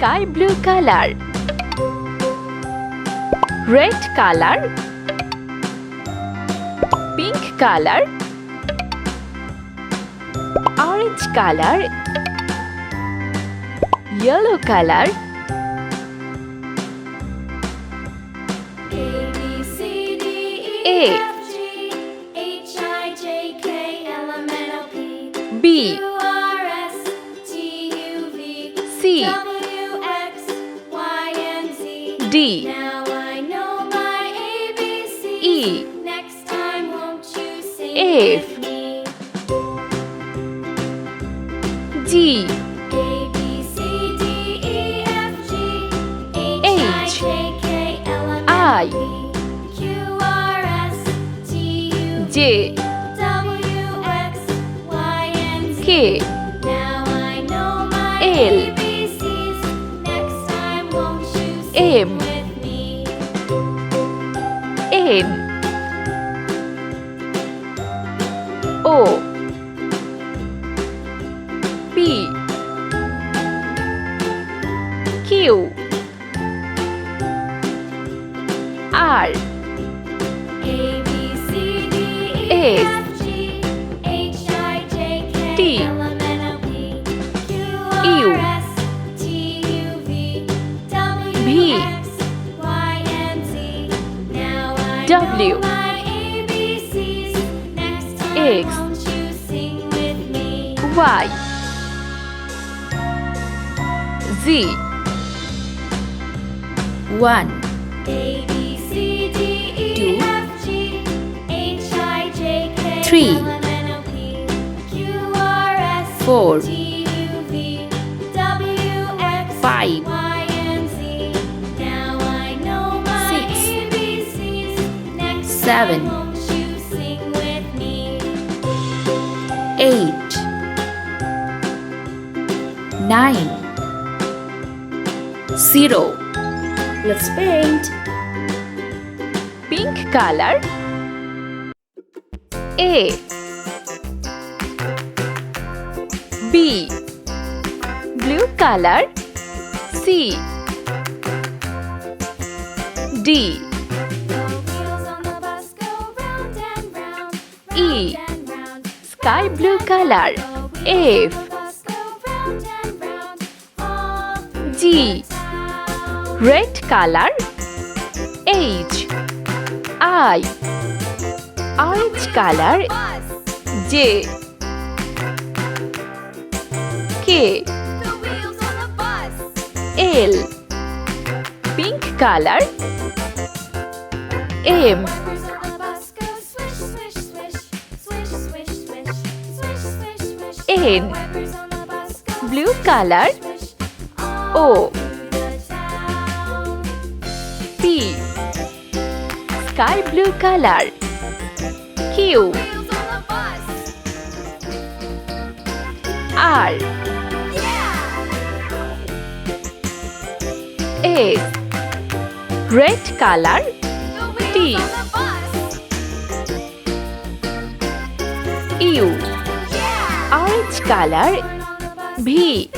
sky blue color, red color, pink color, orange color, yellow color, A, B, C, D, E, F, G, H, I, J, K, L, M, N, O, P, Q, R, S, T, U, V, W, X, Y, Z. 1, 2, 3, 4, 5, 6, 7, 8, 9, 0. Let's paint. Pink color, A, B, blue color, C, D, E, sky blue color, F, G, red color, H, I, orange color, J, K, L, pink color, M, N, blue color, O, P, sky blue color, Q, R, S, red color, T, U, orange color, V,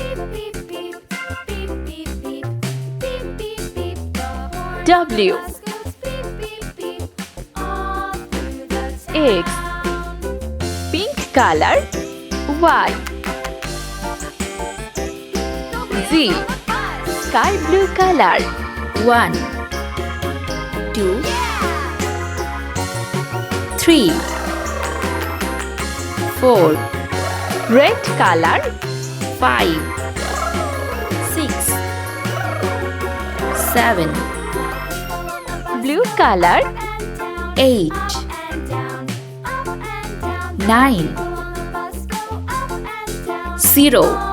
W, X, pink color, Y, Z, sky blue color. 1, 2, 3, 4, red color, 5, 6, 7, blue color, 8, 9, 0.